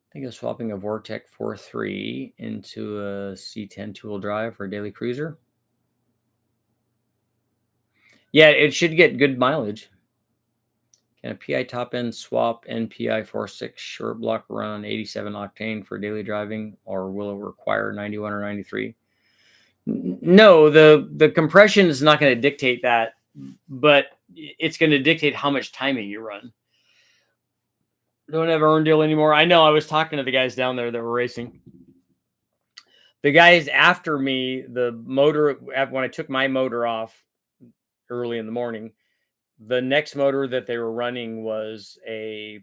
I think of swapping a Vortech 4.3 into a C10 two-wheel drive for a daily cruiser. Yeah, it should get good mileage. Can a PI top end swap NPI 4.6 short block run 87 octane for daily driving, or will it require 91 or 93? No, the compression is not going to dictate that, but it's going to dictate how much timing you run. Don't have Erndale anymore. I know. I was talking to the guys down there that were racing. The guys after me, the motor, when I took my motor off early in the morning, the next motor that they were running was I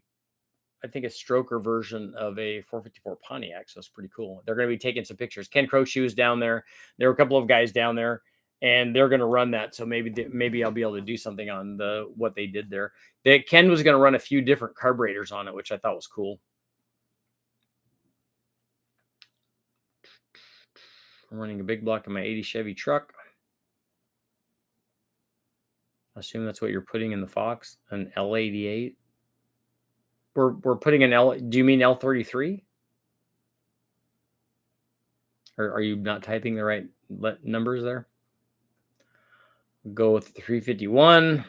think a stroker version of a 454 Pontiac. So it's pretty cool. They're going to be taking some pictures. Ken Croce was down there. There were a couple of guys down there, and they're going to run that. So maybe I'll be able to do something on what they did there. Ken was going to run a few different carburetors on it, which I thought was cool. I'm running a big block in my 80 Chevy truck. I assume that's what you're putting in the Fox, an L88. We're putting an L. Do you mean L33? Or are you not typing the right numbers there? Go with 351.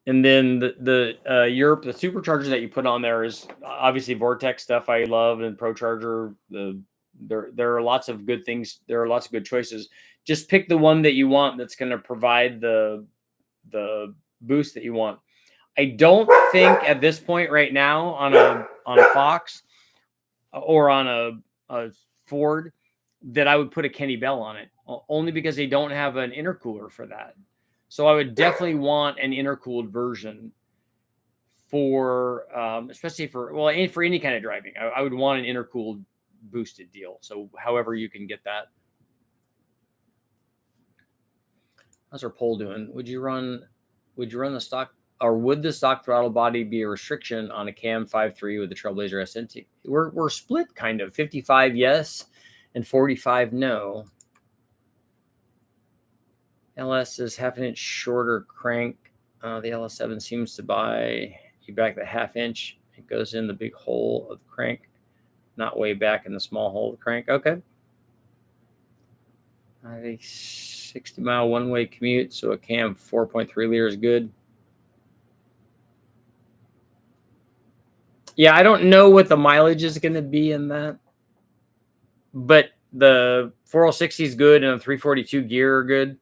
And then the Europe, the supercharger that you put on there is obviously Vortex stuff I love, and ProCharger. There are lots of good things. There are lots of good choices. Just pick the one that you want that's going to provide the boost that you want. I don't think at this point right now on a Fox or on a Ford that I would put a Kenny Bell on it, only because they don't have an intercooler for that. So I would definitely want an intercooled version for, especially for any kind of driving. I would want an intercooled boosted deal. So however you can get that. How's our poll doing? Would you run the stock, or would the stock throttle body be a restriction on a Cam 5.3 with the Trailblazer SS? We're split kind of 55 yes and 45 no. LS is half an inch shorter crank. The LS7 seems to buy you back the half inch. It goes in the big hole of the crank, not way back in the small hole of the crank. Okay. I have a 60-mile one-way commute, so a Cam 4.3 liter is good. Yeah, I don't know what the mileage is going to be in that, but the 460 is good and a 342 gear are good.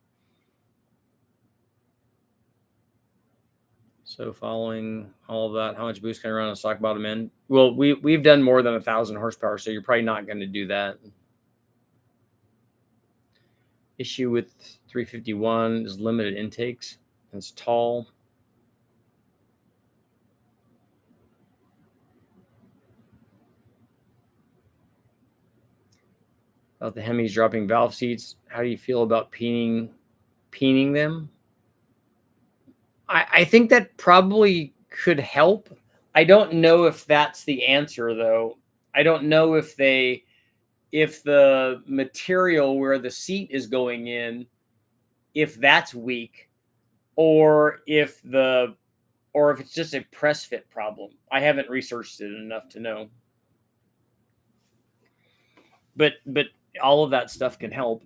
So following all of that, how much boost can I run on a stock bottom end? Well, we've done more than 1,000 horsepower, so you're probably not going to do that. Issue with 351 is limited intakes. It's tall. About the Hemis dropping valve seats, how do you feel about peening them? I think that probably could help, I don't know if that's the answer, though. I don't know if the material where the seat is going in, if that's weak, or if it's just a press fit problem. I haven't researched it enough to know. But all of that stuff can help.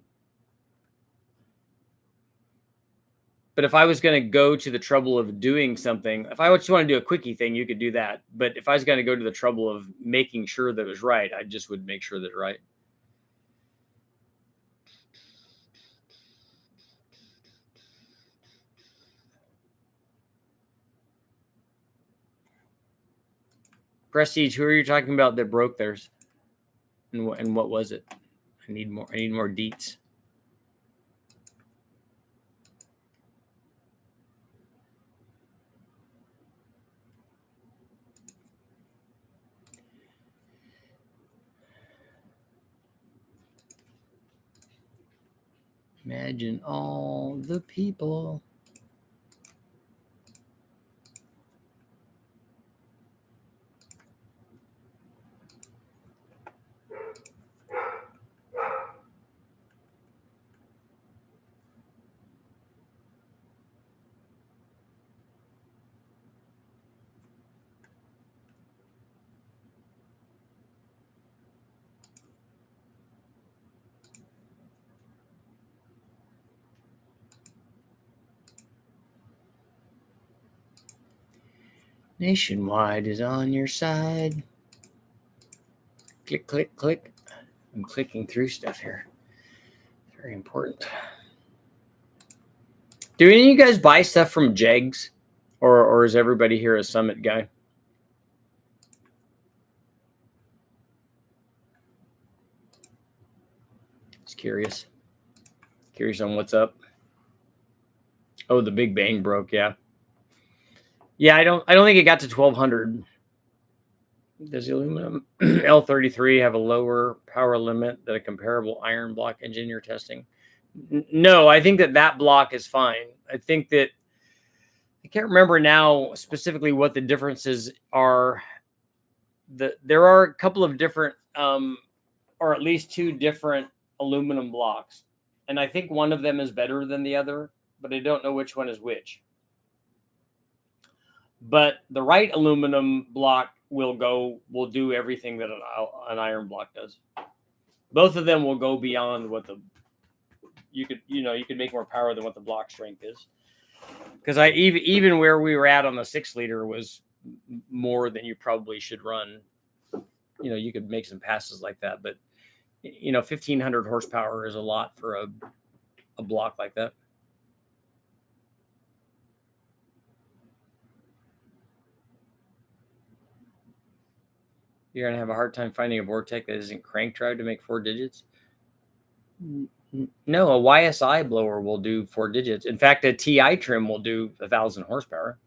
But if I was going to go to the trouble of doing something, if I just want to do a quickie thing, you could do that. But if I was going to go to the trouble of making sure that it was right, I just would make sure that it's right. Prestige, who are you talking about that broke theirs? And what was it? I need more deets. Imagine all the people. Nationwide is on your side. Click, click, click. I'm clicking through stuff here. Very important. Do any of you guys buy stuff from Jegs? Or is everybody here a Summit guy? Just curious. Curious on what's up. Oh, the Big Bang broke, yeah. Yeah, I don't think it got to 1200. Does the aluminum L33 have a lower power limit than a comparable iron block engine you're testing? No, I think that block is fine. I think that I can't remember now specifically what the differences are. There are a couple of different, or at least two different aluminum blocks, and I think one of them is better than the other, but I don't know which one is which. But the right aluminum block will do everything that an iron block does. Both of them will go beyond what you could make more power than what the block strength is. Because even where we were at on the 6-liter was more than you probably should run. You could make some passes like that, but 1500 horsepower is a lot for a block like that. You're gonna have a hard time finding a Vortech that isn't crank drive to make 4 digits. No, a YSI blower will do 4 digits. In fact, a TI trim will do 1000 horsepower.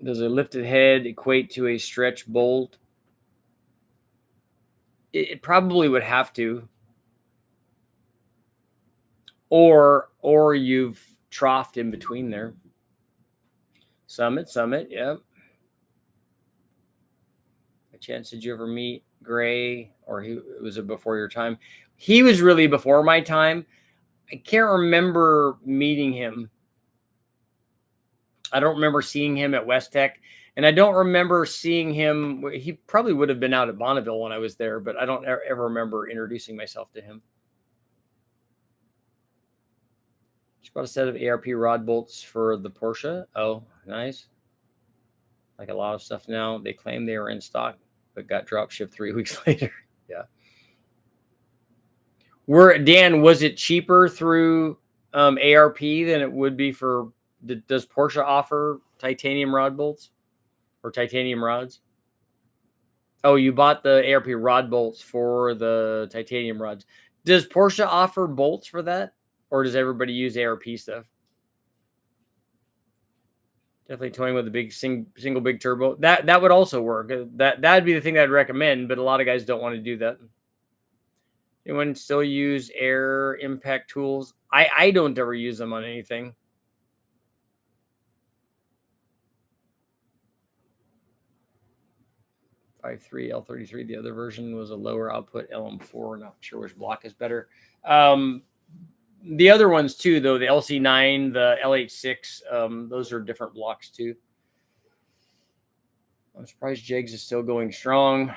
Does a lifted head equate to a stretch bolt? It probably would have to. Or you've troughed in between there. Summit, yep. By chance, did you ever meet Gray, or was it before your time? He was really before my time. I can't remember meeting him. I don't remember seeing him at Westech, and I don't remember seeing him. He probably would have been out at Bonneville when I was there, but I don't ever remember introducing myself to him. Just bought a set of ARP rod bolts for the Porsche. Oh, nice. Like a lot of stuff now, they claim they were in stock, but got drop shipped 3 weeks later. Yeah. Dan, was it cheaper through ARP than it would be for? Does Porsche offer titanium rod bolts or titanium rods? Oh, you bought the ARP rod bolts for the titanium rods. Does Porsche offer bolts for that, or does everybody use ARP stuff? Definitely toying with a big single big turbo. That would also work. That'd be the thing I'd recommend, but a lot of guys don't want to do that. Anyone still use air impact tools? I don't ever use them on anything. L853, L33. The other version was a lower output LM4. Not sure which block is better. The other ones too, though, the LC9, the L86, those are different blocks too. I'm surprised Jegs is still going strong.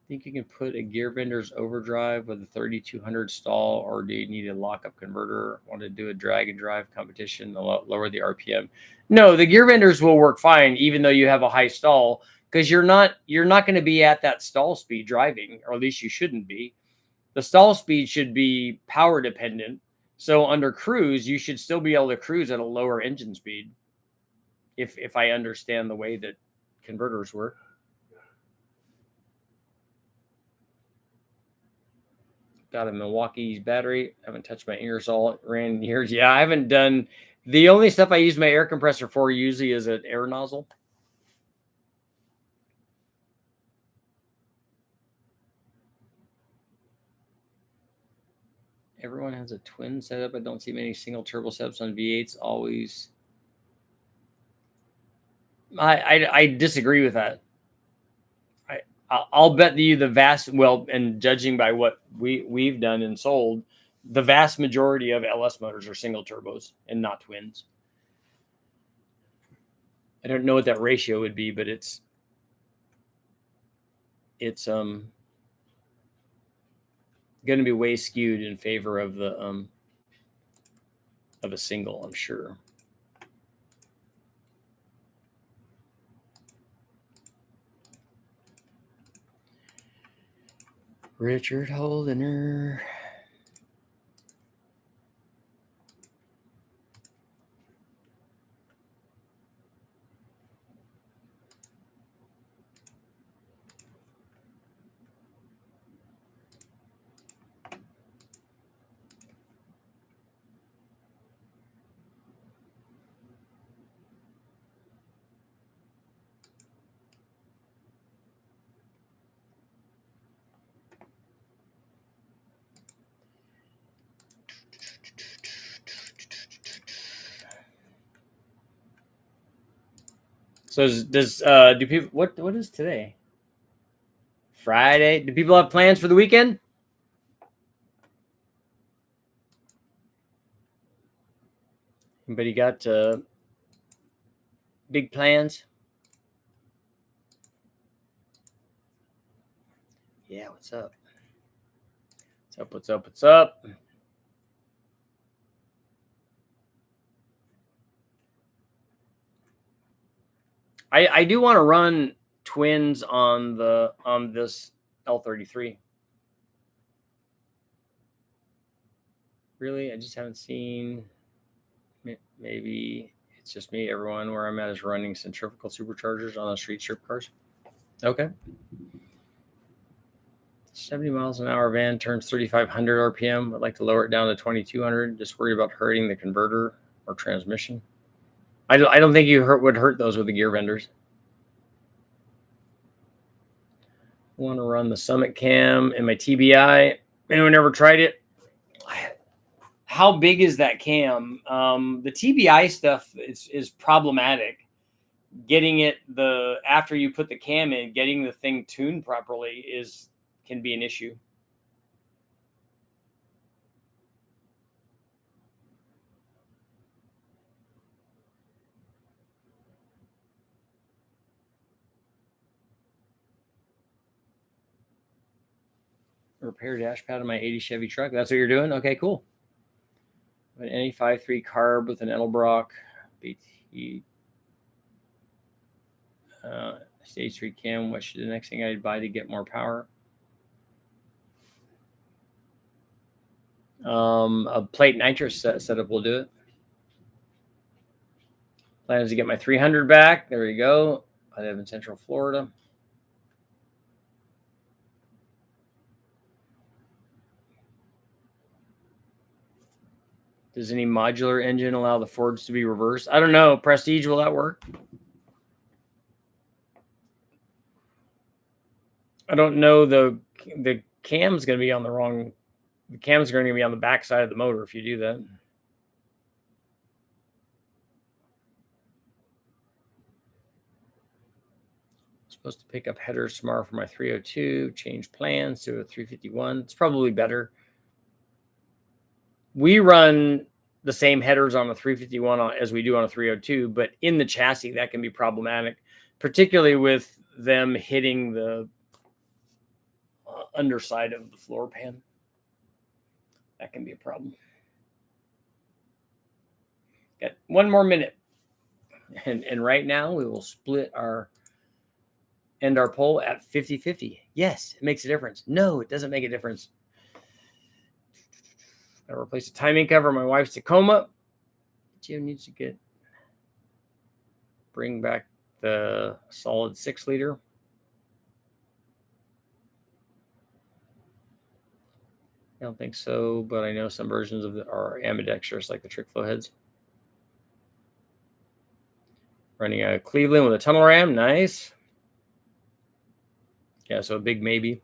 Think you can put a gear vendor's overdrive with a 3200 stall, or do you need a lockup converter? Want to do a drag and drive competition, lower the RPM? No, the gear vendors will work fine even though you have a high stall, because you're not going to be at that stall speed driving, or at least you shouldn't be. The stall speed should be power dependent. So under cruise, you should still be able to cruise at a lower engine speed, if I understand the way that converters work. Got a Milwaukee's battery. Haven't touched my Ingersoll ran years. Yeah, I haven't done. The only stuff I use my air compressor for usually is an air nozzle. Everyone has a twin setup. I don't see many single turbo setups on V8s. Always. I disagree with that. I'll bet you the vast, well, and judging by what we've done and sold, the vast majority of LS motors are single turbos and not twins. I don't know what that ratio would be, but it's going to be way skewed in favor of the of a single, I'm sure. Richard Holdener. So do people, what is today? Friday. Do people have plans for the weekend? Anybody got big plans? Yeah, what's up? What's up? I do want to run twins on this L33. Really, I just haven't seen. Maybe it's just me. Everyone where I'm at is running centrifugal superchargers on the street strip cars. Okay. 70 miles an hour van turns 3,500 RPM. I'd like to lower it down to 2,200. Just worried about hurting the converter or transmission. I don't think you would hurt those with the gear vendors. I want to run the Summit Cam in my TBI. Anyone ever tried it? How big is that cam? The TBI stuff is problematic. Getting it after you put the cam in, getting the thing tuned properly can be an issue. Repair dash pad on my 80 Chevy truck. That's what you're doing? Okay, cool. An NE53 carb with an Edelbrock BT stage 3 cam. What should the next thing I'd buy to get more power? A plate nitrous setup will do it. Plans to get my 300 back. There we go. I live in Central Florida. Does any modular engine allow the Fords to be reversed? I don't know. Prestige, will that work? I don't know. The cam's going to be on the wrong. The cam's going to be on the back side of the motor if you do that. Supposed to pick up headers tomorrow for my 302. Change plans to a 351. It's probably better. We run the same headers on a 351 as we do on a 302, but in the chassis, that can be problematic, particularly with them hitting the underside of the floor pan. That can be a problem. Got 1 more minute. And right now we will end our poll at 50-50. Yes, it makes a difference. No, it doesn't make a difference. Gotta replace the timing cover on my wife's Tacoma. Jim needs to bring back the solid 6-liter. I don't think so, but I know some versions of are ambidextrous, like the trick flow heads. Running a Cleveland with a tunnel ram. Nice. Yeah, so a big maybe.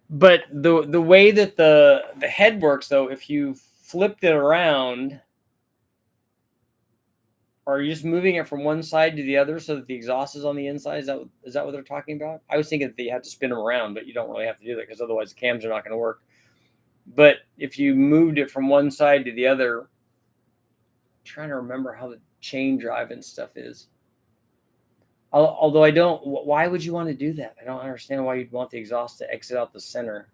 But the way that the head works, though, if you flipped it around, or are you just moving it from one side to the other so that the exhaust is on the inside? Is that what they're talking about? I was thinking that you have to spin them around, but you don't really have to do that because otherwise the cams are not going to work. But if you moved it from one side to the other, I'm trying to remember how the chain drive and stuff is. Although I don't, why would you want to do that? I don't understand why you'd want the exhaust to exit out the center.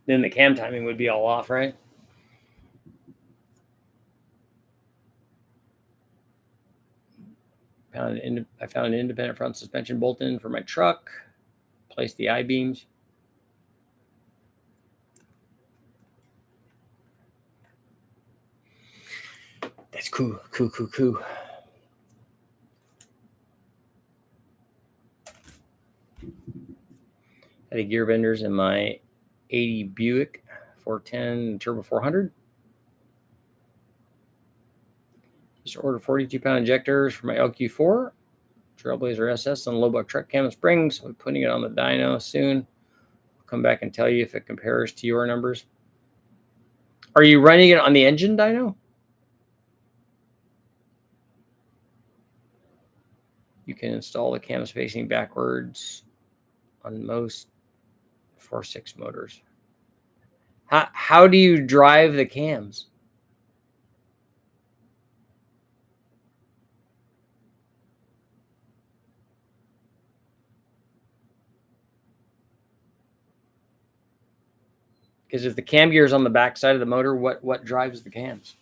Then the cam timing would be all off, right? I found an independent front suspension bolt in for my truck. Placed the I-beams. That's cool. Had a gear benders in my 80 Buick 410 Turbo 400. Just ordered 42-pound injectors for my LQ4. Trailblazer SS on low buck truck cam and springs. We're putting it on the dyno soon. I'll come back and tell you if it compares to your numbers. Are you running it on the engine dyno? You can install the cams facing backwards on most 4.6 motors. How do you drive the cams? Because if the cam gear is on the back side of the motor, what drives the cams?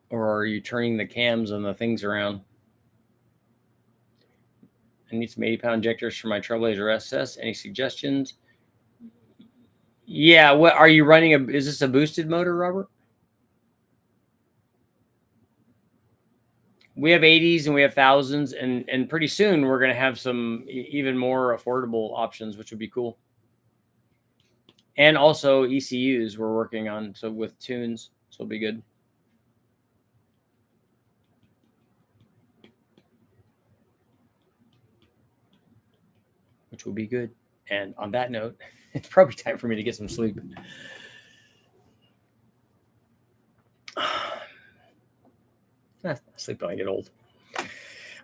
Or are you turning the cams and the things around? I need some 80-pound injectors for my Trailblazer SS. Any suggestions? Yeah, what are you running? Is this a boosted motor, Robert? We have 80s and we have 1000s, and pretty soon we're going to have some even more affordable options, which would be cool. And also ECUs we're working on, so with tunes, so it'll be good. Which will be good. And on that note, it's probably time for me to get some sleep. Sleep when I get old.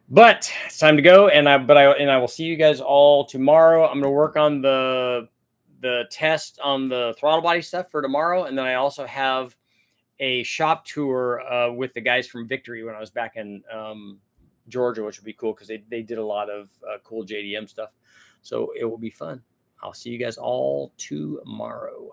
But it's time to go, and I will see you guys all tomorrow. I'm going to work on the test on the throttle body stuff for tomorrow, and then I also have a shop tour with the guys from Victory when I was back in Georgia, which would be cool because they did a lot of cool JDM stuff. So it will be fun. I'll see you guys all tomorrow.